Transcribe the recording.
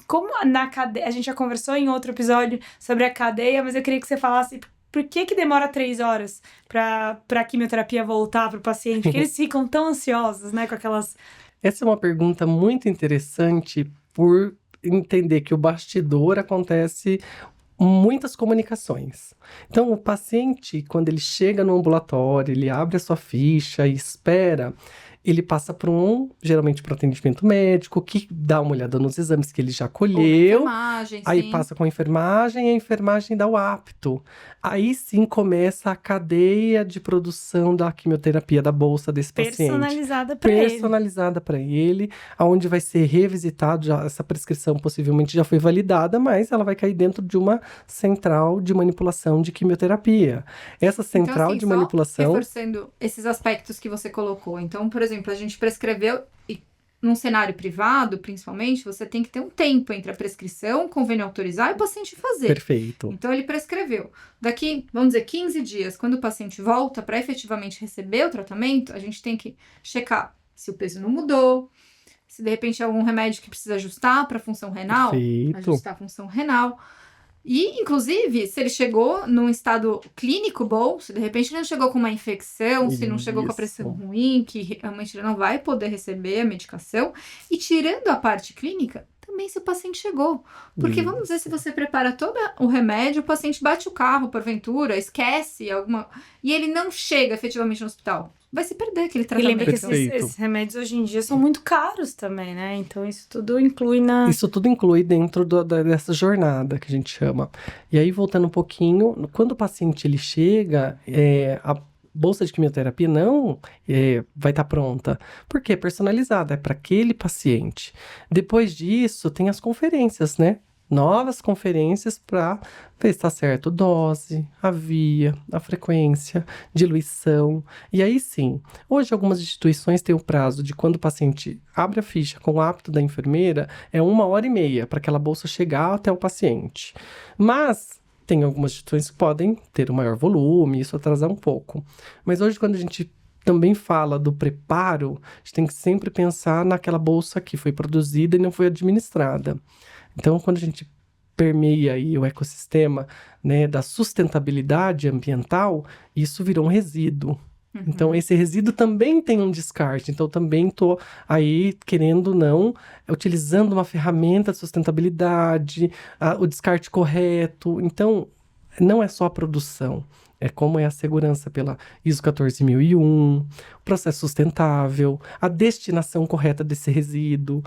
como na cadeia, a gente já conversou em outro episódio sobre a cadeia, mas eu queria que você falasse por que demora 3 horas para a quimioterapia voltar para o paciente? Porque eles ficam tão ansiosos, né, com aquelas... Essa é uma pergunta muito interessante por entender que o bastidor acontece muitas comunicações. Então, o paciente, quando ele chega no ambulatório, ele abre a sua ficha e espera, ele passa geralmente para um atendimento médico, que dá uma olhada nos exames que ele já Ou na colheu. enfermagem, Aí sim. passa com a enfermagem e a enfermagem dá o apto. Aí sim começa a cadeia de produção da quimioterapia da bolsa desse paciente. Personalizada para ele. Personalizada para ele, aonde vai ser revisitado, essa prescrição possivelmente já foi validada, mas ela vai cair dentro de uma central de manipulação de quimioterapia. Essa central assim, de só manipulação... reforçando esses aspectos que você colocou. Então, por exemplo, a gente prescreveu, e num cenário privado, principalmente, você tem que ter um tempo entre a prescrição, o convênio autorizar e o paciente fazer. Perfeito. Então, ele prescreveu. Daqui, vamos dizer, 15 dias, quando o paciente volta para efetivamente receber o tratamento, a gente tem que checar se o peso não mudou, se de repente é algum remédio que precisa ajustar para a função renal, Perfeito. ajustar a função renal. E, inclusive, se ele chegou num estado clínico bom, se de repente ele não chegou com uma infecção, se não chegou com a pressão Isso. ruim, que realmente ele não vai poder receber a medicação. E tirando a parte clínica, também se o paciente chegou. Porque vamos dizer, se você prepara todo o remédio, o paciente bate o carro, porventura, esquece alguma... E ele não chega efetivamente no hospital. Vai se perder aquele E tratamento. lembra que Perfeito. esses remédios hoje em dia são muito caros também, né? Então isso tudo inclui na... Isso tudo inclui dentro dessa jornada que a gente chama. E aí, voltando um pouquinho, quando o paciente ele chega, a bolsa de quimioterapia não vai estar pronta. Porque é personalizada, é para aquele paciente. Depois disso, tem as conferências, né? Novas conferências para ver se está certo dose, a via, a frequência, diluição. E aí sim, hoje algumas instituições têm o prazo de quando o paciente abre a ficha com o apto da enfermeira, é 1h30 para aquela bolsa chegar até o paciente. Mas tem algumas instituições que podem ter um maior volume, isso atrasar um pouco. Mas hoje, quando a gente também fala do preparo, a gente tem que sempre pensar naquela bolsa que foi produzida e não foi administrada. Então, quando a gente permeia aí o ecossistema, né, da sustentabilidade ambiental, isso virou um resíduo. Então, esse resíduo também tem um descarte. Então, também estou aí, querendo ou não, utilizando uma ferramenta de sustentabilidade, o descarte correto. Então, não é só a produção. É como é a segurança pela ISO 14001, o processo sustentável, a destinação correta desse resíduo.